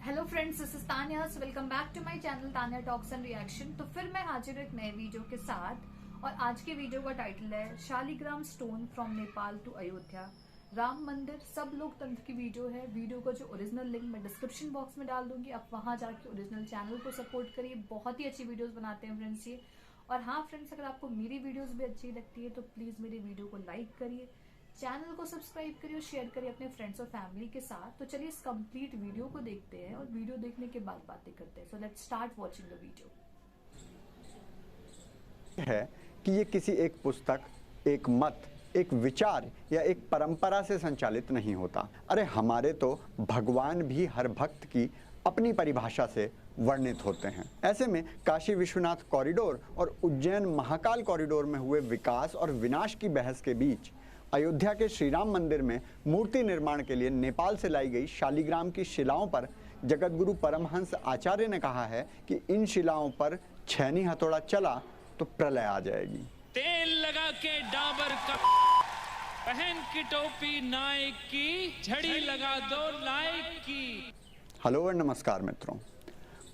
Hello friends, this is Tanya. Welcome back to my channel Tanya talks and reaction. तो फिर मैं हाजिर हूं एक नए वीडियो के साथ और आज के वीडियो का टाइटल है Shaligram stone from Nepal to Ayodhya, Ram Mandir सब लोग तंत्र की वीडियो है। वीडियो का जो ओरिजिनल लिंक मैं डिस्क्रिप्शन बॉक्स में डाल दूंगी, आप वहां जाके ओरिजिनल चैनल को सपोर्ट करिए। बहुत ही अच्छी वीडियोस बनाते हैं फ्रेंड्स ये। और हाँ फ्रेंड्स, अगर आपको मेरी वीडियोस भी अच्छी लगती है तो प्लीज मेरी वीडियो को लाइक करिए, चैनल को सब्सक्राइब करिए और शेयर करिए अपने फ्रेंड्स और फैमिली के साथ। तो चलिए इस कंप्लीट वीडियो को देखते हैं और वीडियो देखने के बाद बातें करते हैं। So let's start watching the video. है कि ये किसी एक पुस्तक, एक मत, एक विचार या एक परंपरा से संचालित नहीं होता। अरे हमारे तो भगवान भी हर भक्त की अपनी परिभाषा से वर्णित होते हैं। ऐसे में काशी विश्वनाथ कॉरिडोर और उज्जैन महाकाल कॉरिडोर में हुए विकास और विनाश की बहस के बीच अयोध्या के श्री राम मंदिर में मूर्ति निर्माण के लिए नेपाल से लाई गई शालिग्राम की शिलाओं पर जगतगुरु परमहंस आचार्य ने कहा है कि इन शिलाओं पर छैनी हथौड़ा चला तो प्रलय आ जाएगी। तेल लगा के डाबर का, पहन की टोपी नायक की, झड़ी लगा दो लायक की। हेलो और नमस्कार मित्रों।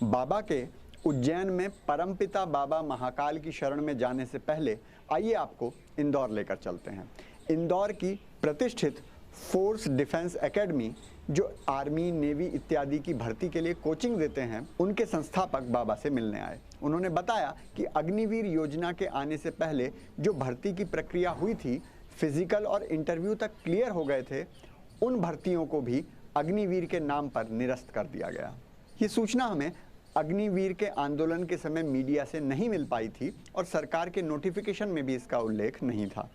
बाबा के उज्जैन में परमपिता बाबा महाकाल की शरण में जाने से पहले आइए आपको इंदौर लेकर चलते हैं। इंदौर की प्रतिष्ठित फोर्स डिफेंस एकेडमी, जो आर्मी, नेवी इत्यादि की भर्ती के लिए कोचिंग देते हैं, उनके संस्थापक बाबा से मिलने आए। उन्होंने बताया कि अग्निवीर योजना के आने से पहले जो भर्ती की प्रक्रिया हुई थी, फिजिकल और इंटरव्यू तक क्लियर हो गए थे, उन भर्तियों को भी अग्निवीर के नाम पर निरस्त कर दिया गया। ये सूचना हमें अग्निवीर के आंदोलन के समय मीडिया से नहीं मिल पाई थी और सरकार के नोटिफिकेशन में भी इसका उल्लेख नहीं था।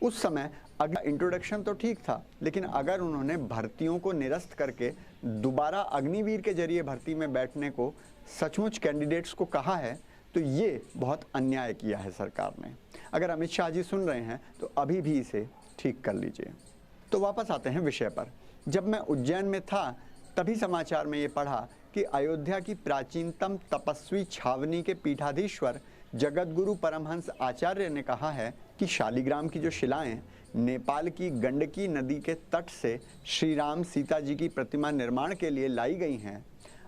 उस समय इंट्रोडक्शन तो ठीक था, लेकिन अगर उन्होंने भर्तियों को निरस्त करके दोबारा अग्निवीर के जरिए भर्ती में बैठने को सचमुच कैंडिडेट्स को कहा है तो ये बहुत अन्याय किया है सरकार ने। अगर अमित शाह जी सुन रहे हैं तो अभी भी इसे ठीक कर लीजिए। तो वापस आते हैं विषय पर। जब मैं उज्जैन में था तभी समाचार में ये पढ़ा कि अयोध्या की प्राचीनतम तपस्वी छावनी के पीठाधीश्वर जगतगुरु परमहंस आचार्य ने कहा है कि शालिग्राम की जो शिलाएं नेपाल की गंडकी नदी के तट से श्री राम सीता जी की प्रतिमा निर्माण के लिए लाई गई हैं,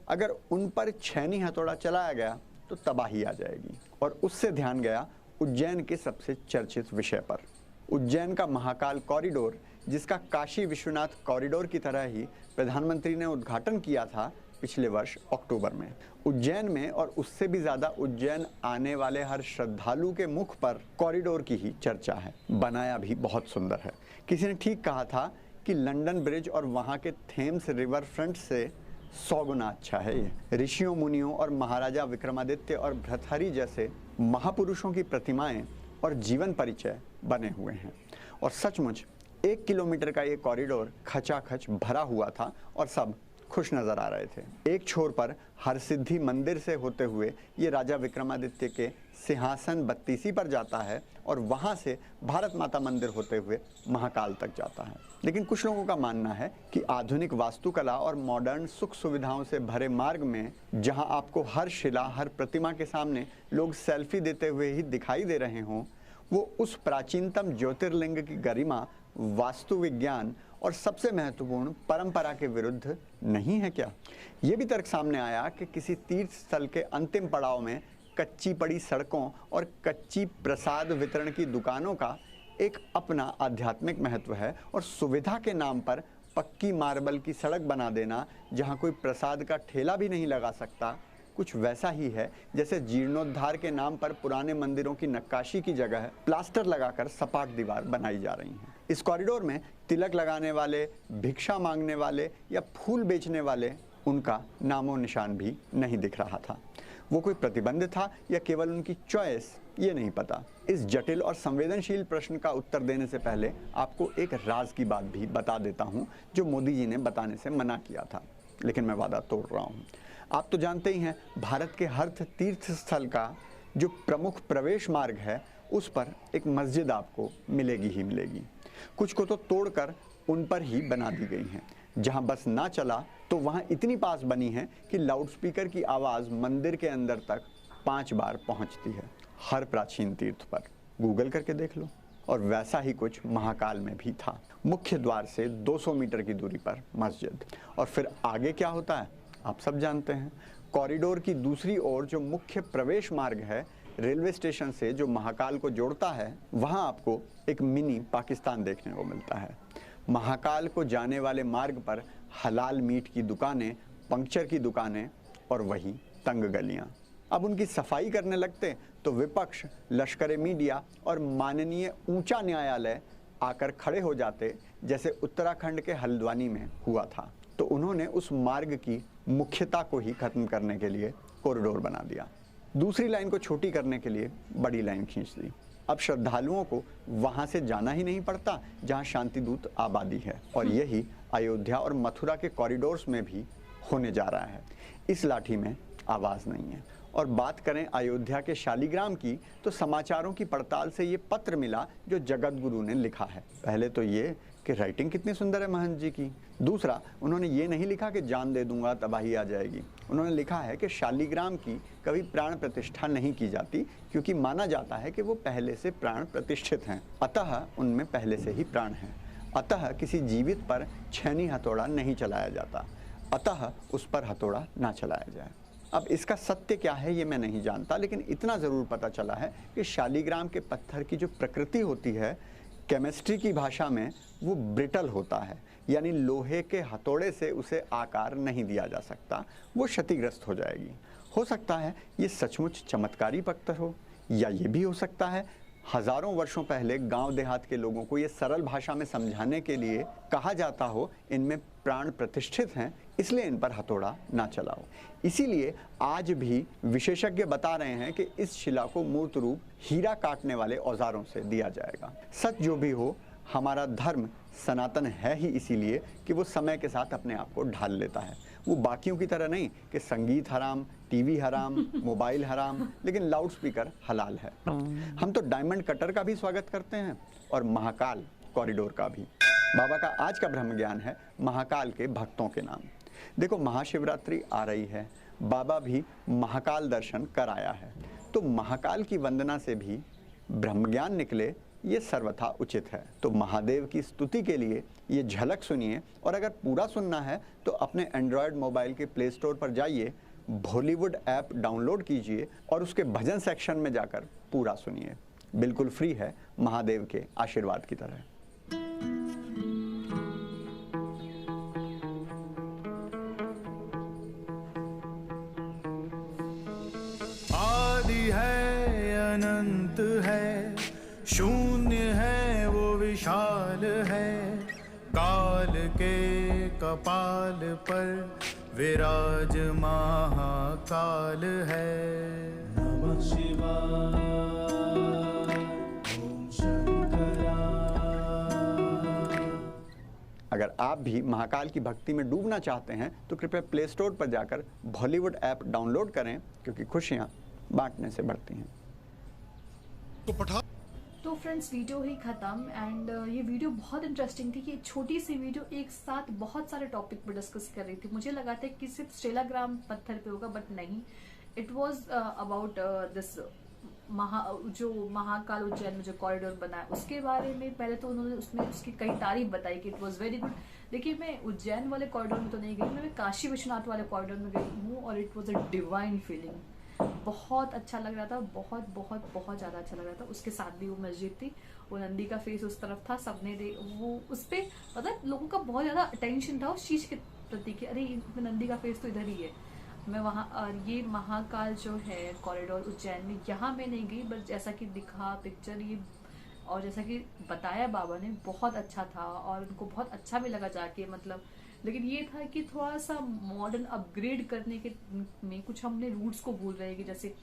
अगर उन पर छैनी हथौड़ा चलाया गया तो तबाही आ जाएगी। और उससे ध्यान गया उज्जैन के सबसे चर्चित विषय पर। उज्जैन का महाकाल कॉरिडोर, जिसका काशी विश्वनाथ कॉरिडोर की तरह ही प्रधानमंत्री ने उद्घाटन किया था पिछले वर्ष अक्टूबर में, उज्जैन में और उससे भी ज्यादा उज्जैन आने वाले हर श्रद्धालु के मुख पर कॉरिडोर की ही चर्चा है। बनाया भी बहुत सुंदर है। किसी ने ठीक कहा था कि लंदन ब्रिज और वहां के थेम्स रिवर फ्रंट से 100 गुना अच्छा है ये। ऋषियों, मुनियों और महाराजा विक्रमादित्य और भृतहरि जैसे महापुरुषों की प्रतिमाएं और जीवन परिचय बने हुए हैं। और सचमुच 1 किलोमीटर का ये कॉरिडोर खचाखच भरा हुआ था और सब खुश नजर आ रहे थे। एक छोर पर हरसिद्धि मंदिर से होते हुए ये राजा विक्रमादित्य के सिंहासन 32 पर जाता है और वहां से भारत माता मंदिर होते हुए महाकाल तक जाता है। लेकिन कुछ लोगों का मानना है कि आधुनिक वास्तुकला और मॉडर्न सुख सुविधाओं से भरे मार्ग में, जहां आपको हर शिला, हर प्रतिमा के सामने लोग सेल्फी देते हुए ही दिखाई दे रहे हों, वो उस प्राचीनतम ज्योतिर्लिंग की गरिमा, वास्तु विज्ञान और सबसे महत्वपूर्ण परंपरा के विरुद्ध नहीं है क्या? ये भी तर्क सामने आया कि किसी तीर्थ स्थल के अंतिम पड़ाव में कच्ची पड़ी सड़कों और कच्ची प्रसाद वितरण की दुकानों का एक अपना आध्यात्मिक महत्व है और सुविधा के नाम पर पक्की मार्बल की सड़क बना देना, जहां कोई प्रसाद का ठेला भी नहीं लगा सकता, कुछ वैसा ही है जैसे जीर्णोद्धार के नाम पर पुराने मंदिरों की नक्काशी की जगह प्लास्टर लगाकर सपाट दीवार बनाई जा रही है। इस कॉरिडोर में तिलक लगाने वाले, भिक्षा मांगने वाले या फूल बेचने वाले, उनका नामो निशान भी नहीं दिख रहा था। वो कोई प्रतिबंध था या केवल उनकी चॉइस, ये नहीं पता। इस जटिल और संवेदनशील प्रश्न का उत्तर देने से पहले आपको एक राज की बात भी बता देता हूँ, जो मोदी जी ने बताने से मना किया था, लेकिन मैं वादा तोड़ रहा हूँ। आप तो जानते ही हैं, भारत के हर तीर्थ स्थल का जो प्रमुख प्रवेश मार्ग है, उस पर एक मस्जिद आपको मिलेगी ही मिलेगी। कुछ को तो तोड़कर उन पर ही बना दी गई हैं। जहां बस ना चला तो वहां इतनी पास बनी है कि लाउडस्पीकर की आवाज़ मंदिर के अंदर तक 5 बार पहुंचती है। हर प्राचीन तीर्थ पर गूगल करके देख लो। और वैसा ही कुछ महाकाल में भी था। मुख्य द्वार से 200 मीटर की दूरी पर मस्जिद। और फिर आगे क्या होता है आप सब जानते हैं। कॉरिडोर की दूसरी ओर जो मुख्य प्रवेश मार्ग है रेलवे स्टेशन से जो महाकाल को जोड़ता है, वहाँ आपको एक मिनी पाकिस्तान देखने को मिलता है। महाकाल को जाने वाले मार्ग पर हलाल मीट की दुकानें, पंक्चर की दुकानें और वही तंग गलियां। अब उनकी सफाई करने लगते तो विपक्ष, लश्कर मीडिया और माननीय ऊंचा न्यायालय आकर खड़े हो जाते, जैसे उत्तराखंड के हल्द्वानी में हुआ था। तो उन्होंने उस मार्ग की मुख्यता को ही खत्म करने के लिए कॉरिडोर बना दिया। दूसरी लाइन को छोटी करने के लिए बड़ी लाइन खींच दी। अब श्रद्धालुओं को वहां से जाना ही नहीं पड़ता जहां शांतिदूत आबादी है, और यही अयोध्या और मथुरा के कॉरिडोर्स में भी होने जा रहा है। इस लाठी में आवाज नहीं है। और बात करें अयोध्या के शालीग्राम की, तो समाचारों की पड़ताल से ये पत्र मिला जो जगत गुरु ने लिखा है। पहले तो ये कि राइटिंग कितनी सुंदर है महंत जी की। दूसरा, उन्होंने ये नहीं लिखा कि जान दे दूंगा तबाही आ जाएगी। उन्होंने लिखा है कि शालीग्राम की कभी प्राण प्रतिष्ठा नहीं की जाती, क्योंकि माना जाता है कि वो पहले से प्राण प्रतिष्ठित हैं, अतः उनमें पहले से ही प्राण हैं। अतः किसी जीवित पर छेनी हथौड़ा नहीं चलाया जाता, अतः उस पर हथौड़ा ना चलाया जाए। अब इसका सत्य क्या है ये मैं नहीं जानता, लेकिन इतना ज़रूर पता चला है कि शालीग्राम के पत्थर की जो प्रकृति होती है, केमिस्ट्री की भाषा में वो ब्रिटल होता है, यानी लोहे के हथौड़े से उसे आकार नहीं दिया जा सकता, वो क्षतिग्रस्त हो जाएगी। हो सकता है ये सचमुच चमत्कारी पत्थर हो, या ये भी हो सकता है हजारों वर्षों पहले गांव देहात के लोगों को ये सरल भाषा में समझाने के लिए कहा जाता हो इनमें प्राण प्रतिष्ठित हैं, इसलिए इन पर हथौड़ा ना चलाओ। इसीलिए आज भी विशेषज्ञ बता रहे हैं कि इस शिला को मूर्त रूप हीरा काटने वाले औजारों से दिया जाएगा। सच जो भी हो, हमारा धर्म सनातन है ही इसीलिए कि वो समय के साथ अपने आप को ढाल लेता है। वो बाकियों की तरह नहीं कि संगीत हराम, टीवी हराम, मोबाइल हराम, लेकिन लाउड स्पीकर हलाल है। हम तो डायमंड कटर का भी स्वागत करते हैं और महाकाल कॉरिडोर का भी। बाबा का आज का ब्रह्म ज्ञान है महाकाल के भक्तों के नाम। देखो, महाशिवरात्रि आ रही है, बाबा भी महाकाल दर्शन कर आया है, तो महाकाल की वंदना से भी ब्रह्म ज्ञान निकले, ये सर्वथा उचित है। तो महादेव की स्तुति के लिए ये झलक सुनिए, और अगर पूरा सुनना है तो अपने एंड्रॉयड मोबाइल के प्ले स्टोर पर जाइए, बॉलीवुड ऐप डाउनलोड कीजिए और उसके भजन सेक्शन में जाकर पूरा सुनिए। बिल्कुल फ्री है, महादेव के आशीर्वाद की तरह। आदि है, अनंत है, शून्य है, वो विशाल है, काल के कपाल पर विराज महाकाल है। नमः शिवाय, ओम शंकरा। अगर आप भी महाकाल की भक्ति में डूबना चाहते हैं तो कृपया प्ले स्टोर पर जाकर बॉलीवुड ऐप डाउनलोड करें, क्योंकि खुशियां बांटने से बढ़ती हैं। तो फ्रेंड्स, वीडियो ही खत्म। एंड ये वीडियो बहुत इंटरेस्टिंग थी कि छोटी सी वीडियो एक साथ बहुत सारे टॉपिक पर डिस्कस कर रही थी। मुझे लगा था कि सिर्फ शालीग्राम पत्थर पे होगा, बट नहीं, इट वाज अबाउट दिस जो महाकाल उज्जैन में जो कॉरिडोर बना है उसके बारे में। पहले तो उन्होंने उसमें उसकी कई तारीफ बताई कि इट वाज वेरी गुड। देखिए, मैं उज्जैन वाले कॉरिडोर में तो नहीं गई, मैं काशी विश्वनाथ वाले कॉरिडोर में गई हूँ, और it was a divine feeling. बहुत अच्छा लग रहा था, बहुत बहुत बहुत ज़्यादा अच्छा लग रहा था। उसके साथ भी वो मस्जिद थी, वो नंदी का फेस उस तरफ था, सबने वो उस पर मतलब लोगों का बहुत ज़्यादा अटेंशन था उस चीज़ के प्रति कि अरे नंदी का फेस तो इधर ही है। मैं वहाँ, और ये महाकाल जो है कॉरिडोर उज्जैन में, यहाँ मैं नहीं गई, बट जैसा कि दिखा पिक्चर ये और जैसा कि बताया बाबा ने, बहुत अच्छा था और उनको बहुत अच्छा भी लगा जाके, मतलब। लेकिन ये था कि थोड़ा सा मॉडर्न अपग्रेड करने के में कुछ हमने रूट्स को भूल रहे हैं, कि जैसे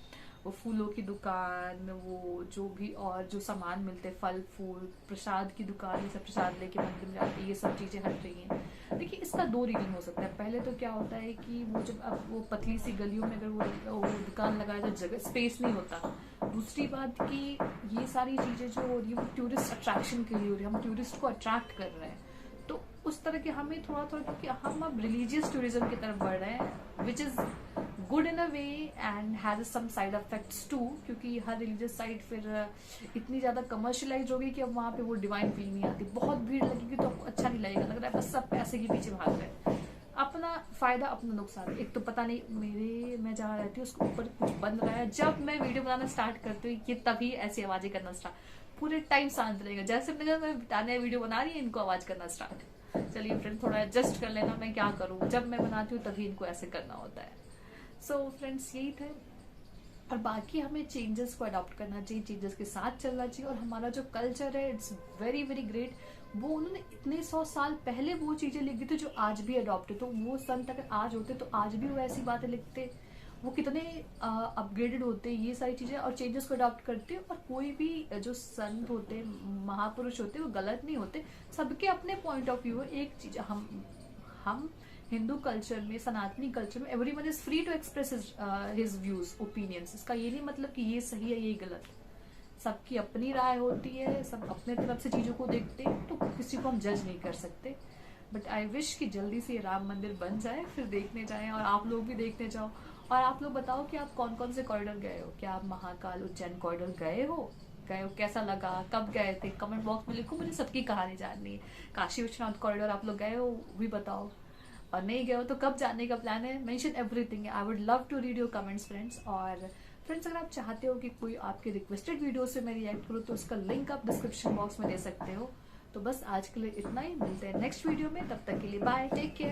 वो फूलों की दुकान, वो जो भी और जो सामान मिलते, फल फूल, प्रसाद की दुकान, ये सब प्रसाद लेके मंदिर में जाते, ये सब चीज़ें हट रही हैं। देखिए, इसका दो रीजन हो सकता है। पहले तो क्या होता है कि वो जब अब वो पतली सी गलियों में अगर वो दुकान लगाए तो जगह स्पेस नहीं होता। दूसरी बात कि ये सारी चीज़ें जो हो रही है वो टूरिस्ट अट्रैक्शन के लिए हो रही है, हम टूरिस्ट को अट्रैक्ट कर रहे हैं, तो उस तरह के हमें थोड़ा थोड़ा, क्योंकि हम अब रिलीजियस टूरिज्म की तरफ बढ़ रहे हैं, which is good in a way and has some side effects too, क्योंकि हर रिलीजियस साइट फिर इतनी ज़्यादा कमर्शलाइज होगी कि अब वहाँ पे वो डिवाइन फील नहीं आती। बहुत भीड़ लगेगी तो आपको अच्छा नहीं लगेगा, लग रहा है बस सब पैसे के पीछे भाग रहे हैं। अपना अपना फायदा अपना नुकसान। एक तो पता नहीं मैं जहाँ रहती हूँ उसके ऊपर कुछ बन रहा है, जब मैं वीडियो बनाना स्टार्ट करती हूँ ये तभी ऐसी आवाजें करना स्टार्ट, पूरे टाइम शांत रहेगा, जैसे मैं तानिया वीडियो बना रही है इनको आवाज करना स्टार्ट। चलिए फ्रेंड थोड़ा एडजस्ट कर लेना, मैं क्या करूँ, जब मैं बनाती हूँ तभी इनको ऐसे करना होता है। सो फ्रेंड्स यही थे, और बाकी हमें चेंजेस को अडॉप्ट करना चाहिए, चेंजेस के साथ चलना चाहिए। और हमारा जो कल्चर है इट्स वेरी वेरी ग्रेट, वो उन्होंने इतने 100 साल पहले वो चीजें लिख दी थी जो आज भी अडॉप्ट है। तो वो संत अगर आज होते तो आज भी वो ऐसी बातें लिखते, वो कितने अपग्रेडेड होते ये सारी चीजें, और चेंजेस को अडॉप्ट करते। और कोई भी जो संत होते महापुरुष होते वो गलत नहीं होते, सबके अपने पॉइंट ऑफ व्यू है। एक चीज हम हिंदू कल्चर में, सनातनी कल्चर में everyone is free to express his views opinions. इसका ये नहीं मतलब कि ये सही है ये गलत, सबकी अपनी राय होती है, सब अपने तरफ से चीजों को देखते हैं, तो किसी को हम जज नहीं कर सकते। बट आई विश कि जल्दी से राम मंदिर बन जाए, फिर देखने जाएं, और आप लोग भी देखने जाओ। और आप लोग बताओ कि आप कौन कौन से कॉरिडोर गए हो, क्या आप महाकाल उज्जैन कॉरिडोर गए हो, कैसा लगा, कब गए थे, कमेंट बॉक्स में लिखो, मुझे सबकी कहानी जाननी है। काशी विश्वनाथ कॉरिडोर आप लोग गए हो भी बताओ, और नहीं गए हो तो कब जाने का प्लान है, mention everything. I would love to read your comments friends. और फ्रेंड्स अगर आप चाहते हो कि कोई आपके रिक्वेस्टेड वीडियो से मैं रिएक्ट करूँ तो उसका लिंक आप डिस्क्रिप्शन बॉक्स में दे सकते हो। तो बस आज के लिए इतना ही, मिलते हैं नेक्स्ट वीडियो में, तब तक के लिए बाय, टेक केयर।